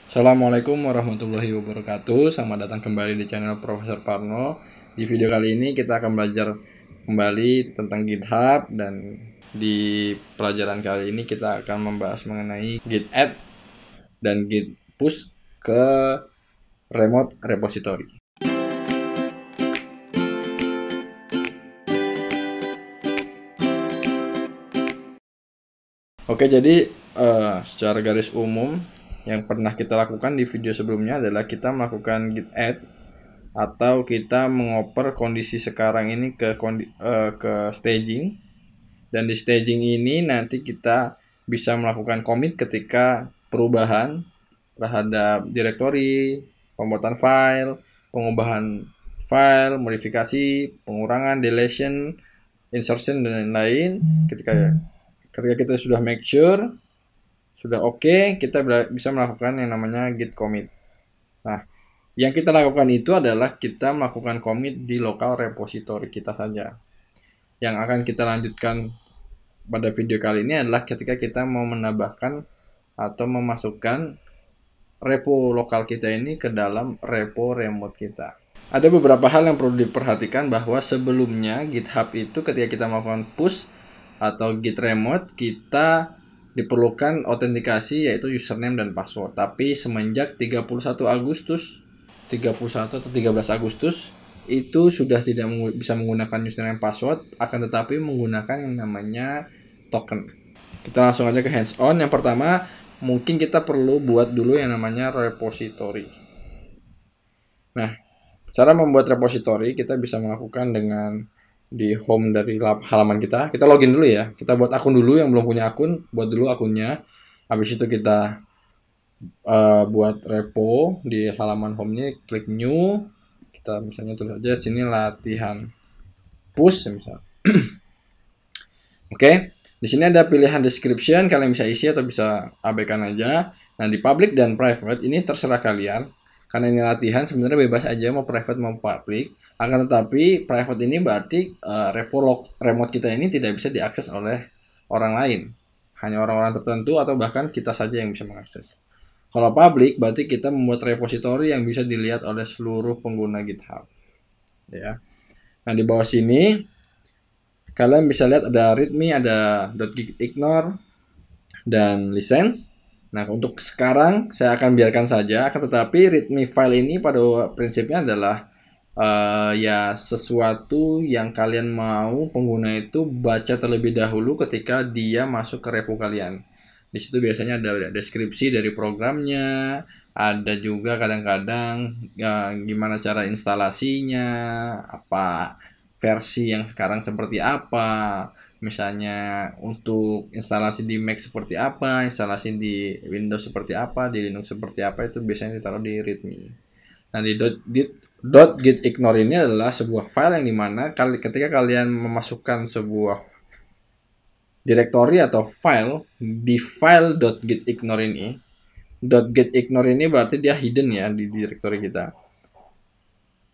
Assalamualaikum warahmatullahi wabarakatuh. Selamat datang kembali di channel Profesor Parno. Di video kali ini kita akan belajar kembali tentang GitHub, dan di pelajaran kali ini kita akan membahas mengenai Git add dan Git push ke remote repository. Oke, jadi secara garis umum yang pernah kita lakukan di video sebelumnya adalah kita melakukan git add atau kita mengoper kondisi sekarang ini ke staging, dan di staging ini nanti kita bisa melakukan commit ketika perubahan terhadap directory, pembuatan file, pengubahan file, modifikasi, pengurangan, deletion, insertion, dan lain-lain. Ketika kita sudah make sure sudah oke, kita bisa melakukan yang namanya git commit. Nah, yang kita lakukan itu adalah kita melakukan commit di lokal repository kita saja. Yang akan kita lanjutkan pada video kali ini adalah ketika kita mau menambahkan atau memasukkan repo lokal kita ini ke dalam repo remote kita. Ada beberapa hal yang perlu diperhatikan, bahwa sebelumnya GitHub itu ketika kita melakukan push atau git remote, kita diperlukan autentikasi yaitu username dan password. Tapi semenjak 31 atau 13 Agustus itu sudah tidak bisa menggunakan username password, akan tetapi menggunakan yang namanya token. Kita langsung aja ke hands on. Yang pertama, mungkin kita perlu buat dulu yang namanya repository. Nah, cara membuat repository kita bisa melakukan dengan di home dari halaman kita login dulu ya. Kita buat akun dulu, yang belum punya akun, buat dulu akunnya. Habis itu kita buat repo di halaman home-nya, klik new. Kita misalnya tulis aja sini latihan push misal. Oke, di sini ada pilihan description, kalian bisa isi atau bisa abaikan aja. Nah, di public dan private ini terserah kalian. Karena ini latihan, sebenarnya bebas aja mau private mau public. Akan tetapi private ini berarti repo remote kita ini tidak bisa diakses oleh orang lain. Hanya orang-orang tertentu atau bahkan kita saja yang bisa mengakses. Kalau public berarti kita membuat repository yang bisa dilihat oleh seluruh pengguna GitHub. Ya. Nah, di bawah sini kalian bisa lihat ada readme, ada .gitignore, dan license. Nah, untuk sekarang saya akan biarkan saja, akan tetapi readme file ini pada prinsipnya adalah ya sesuatu yang kalian mau pengguna itu baca terlebih dahulu ketika dia masuk ke repo kalian. Di situ biasanya ada deskripsi dari programnya, ada juga kadang-kadang gimana cara instalasinya, apa versi yang sekarang seperti apa. Misalnya untuk instalasi di Mac seperti apa, instalasi di Windows seperti apa, di Linux seperti apa, itu biasanya ditaruh di readme. Nah, di .gitignore ini adalah sebuah file yang dimana ketika kalian memasukkan sebuah directory atau file di file .gitignore ini, .gitignore ini berarti dia hidden ya di directory kita.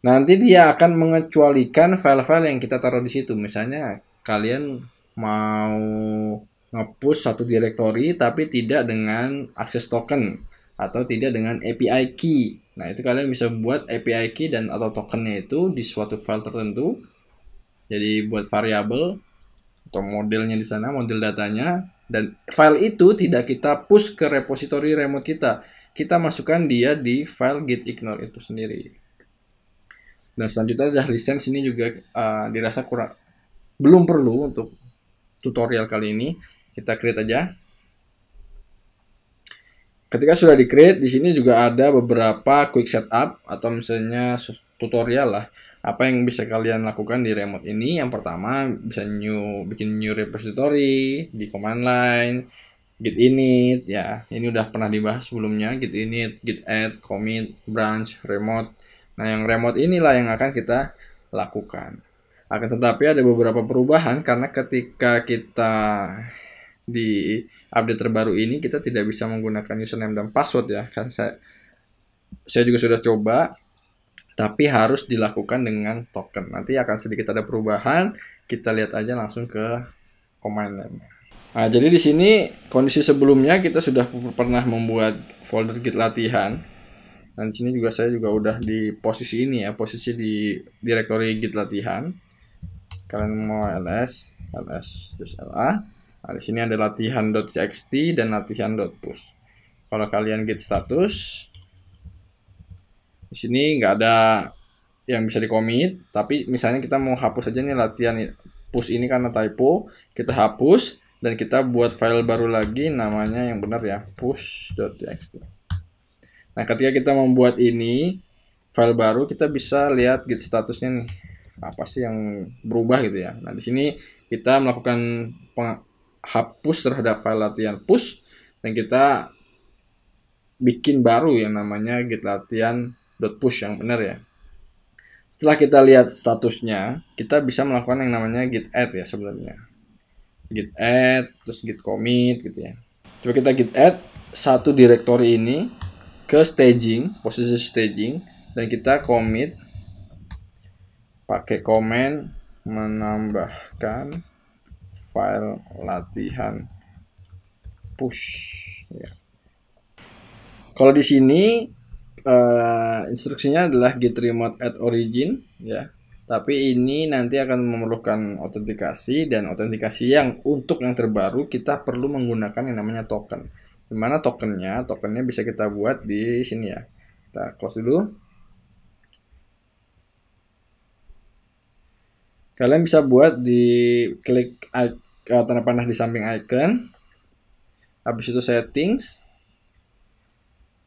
Nanti dia akan mengecualikan file-file yang kita taruh di situ. Misalnya kalian mau nge-push satu directory tapi tidak dengan akses token atau tidak dengan API key. Nah, itu kalian bisa buat API key dan atau tokennya itu di suatu file tertentu. Jadi buat variabel atau modelnya di sana, model datanya, dan file itu tidak kita push ke repository remote kita. Kita masukkan dia di file gitignore itu sendiri. Dan selanjutnya ada license, ini juga dirasa belum perlu untuk tutorial kali ini. Kita create aja. Ketika sudah di create, di sini juga ada beberapa quick setup atau misalnya tutorial lah. Apa yang bisa kalian lakukan di remote ini? Yang pertama bisa bikin new repository di command line, git init ya. Ini udah pernah dibahas sebelumnya, git init, git add, commit, branch, remote. Nah, yang remote inilah yang akan kita lakukan. Akan tetapi ada beberapa perubahan karena ketika kita di update terbaru ini kita tidak bisa menggunakan username dan password ya. Kan saya juga sudah coba, tapi harus dilakukan dengan token. Nanti akan sedikit ada perubahan. Kita lihat aja langsung ke command line. Nah, jadi di sini kondisi sebelumnya kita sudah pernah membuat folder git latihan. Dan di sini juga saya juga udah di posisi ini ya, posisi di direktori git latihan. Kalian mau ls terus la. Nah, di sini ada latihan.txt dan latihan.push. Kalau kalian git status, di sini nggak ada yang bisa di commit, tapi misalnya kita mau hapus aja nih latihan push ini karena typo, kita hapus dan kita buat file baru lagi namanya yang benar ya, push.txt. Nah, ketika kita membuat ini file baru, kita bisa lihat git statusnya nih. Apa sih yang berubah gitu ya. Nah, di sini kita melakukan hapus terhadap file latihan push dan kita bikin baru yang namanya git latihan.push yang benar ya. Setelah kita lihat statusnya, kita bisa melakukan yang namanya git add ya sebenarnya. Git add, terus git commit gitu ya. Coba kita git add satu directory ini ke staging, posisi staging, dan kita commit pakai komen menambahkan file latihan push ya. Kalau di sini instruksinya adalah git remote at origin ya. Tapi ini nanti akan memerlukan autentikasi, dan autentikasi yang untuk yang terbaru kita perlu menggunakan yang namanya token. Dimana tokennya bisa kita buat di sini ya. Kita close dulu. Kalian bisa buat di klik tanda panah di samping icon. Habis itu settings.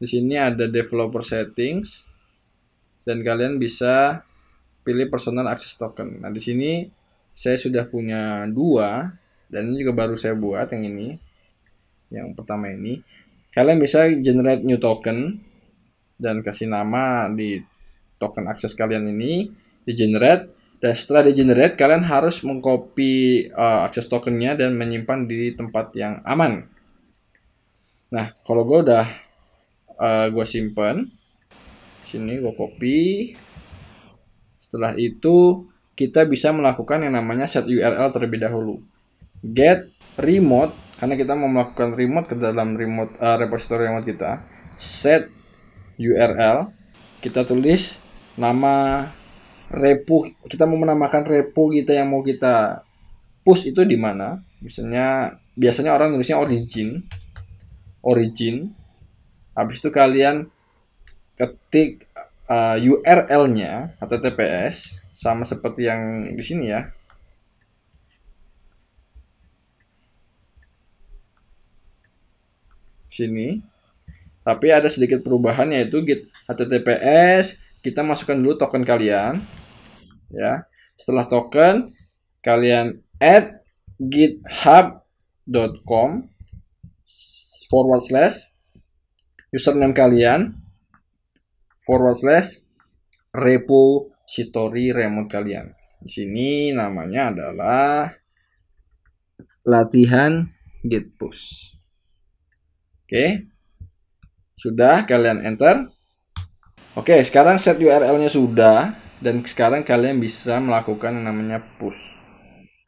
Di sini ada developer settings dan kalian bisa pilih personal access token. Nah, di sini saya sudah punya 2 dan ini juga baru saya buat yang ini. Yang pertama ini. Kalian bisa generate new token dan kasih nama di token akses kalian ini, di generate, dan setelah di generate kalian harus mengcopy akses tokennya dan menyimpan di tempat yang aman. Nah, kalau gue udah gue simpen sini, gue copy. Setelah itu kita bisa melakukan yang namanya set URL terlebih dahulu. Get remote, karena kita mau melakukan remote ke dalam remote repository remote kita. Set URL, kita tulis nama repo, kita mau menamakan repo kita yang mau kita push itu di mana. Biasanya orang nulisnya origin. Habis itu kalian ketik URL-nya HTTPS sama seperti yang di sini ya. Sini. Tapi ada sedikit perubahan, yaitu git HTTPS kita masukkan dulu token kalian ya. Setelah token kalian add github.com / username kalian / repository remote kalian. Di sini namanya adalah latihan git push. Oke. Sudah, kalian enter. Oke, sekarang set URL-nya sudah, dan sekarang kalian bisa melakukan yang namanya push.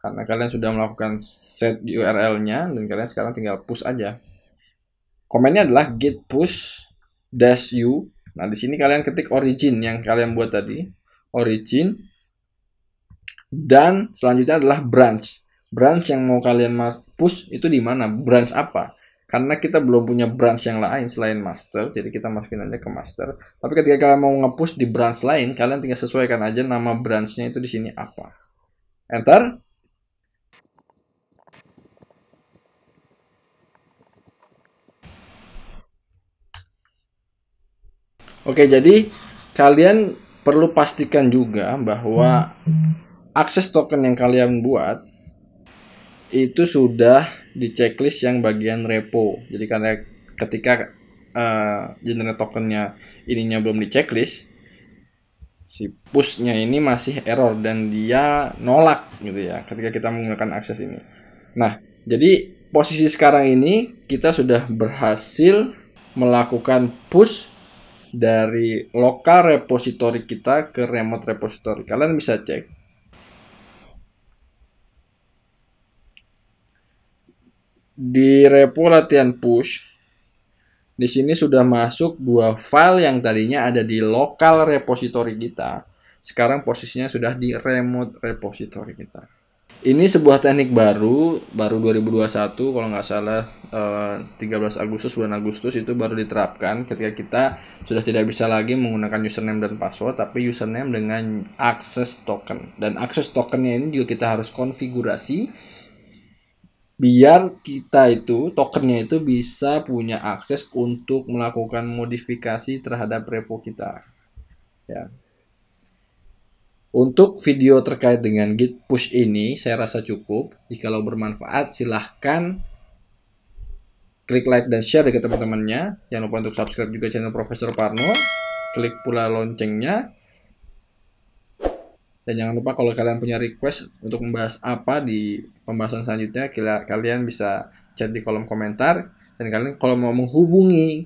Karena kalian sudah melakukan set URL-nya dan kalian sekarang tinggal push aja. Komennya adalah git push -u. Nah, di sini kalian ketik origin yang kalian buat tadi, origin, dan selanjutnya adalah branch. Branch yang mau kalian push itu di mana? Branch apa? Karena kita belum punya branch yang lain selain master, jadi kita masukin aja ke master. Tapi ketika kalian mau nge-push di branch lain, kalian tinggal sesuaikan aja nama branchnya itu di sini apa. Enter. Oke, jadi kalian perlu pastikan juga bahwa akses token yang kalian buat itu sudah di checklist yang bagian repo. Jadi karena ketika generate tokennya ininya belum di checklist, si pushnya ini masih error dan dia nolak gitu ya ketika kita menggunakan akses ini. Nah, jadi posisi sekarang ini kita sudah berhasil melakukan push dari lokal repository kita ke remote repository. Kalian bisa cek. Di repo latihan push, di sini sudah masuk 2 file yang tadinya ada di lokal repository kita. Sekarang posisinya sudah di remote repository kita. Ini sebuah teknik baru 2021 kalau nggak salah 13 Agustus, bulan Agustus itu baru diterapkan ketika kita sudah tidak bisa lagi menggunakan username dan password, tapi username dengan access token. Dan access tokennya ini juga kita harus konfigurasi biar kita itu tokennya itu bisa punya akses untuk melakukan modifikasi terhadap repo kita. Ya. Untuk video terkait dengan git push ini saya rasa cukup. Jikalau bermanfaat silahkan klik like dan share ke teman-temannya. Jangan lupa untuk subscribe juga channel Profesor Parno. Klik pula loncengnya. Dan jangan lupa kalau kalian punya request untuk membahas apa di pembahasan selanjutnya, kalian bisa chat di kolom komentar. Dan kalian kalau mau menghubungi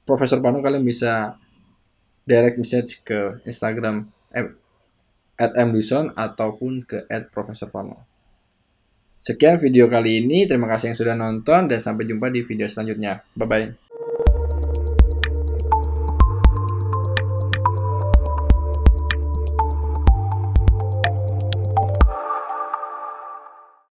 Profesor Parno, kalian bisa direct message ke Instagram @mduson ataupun ke @profesorparno. Sekian video kali ini, terima kasih yang sudah nonton dan sampai jumpa di video selanjutnya. Bye-bye.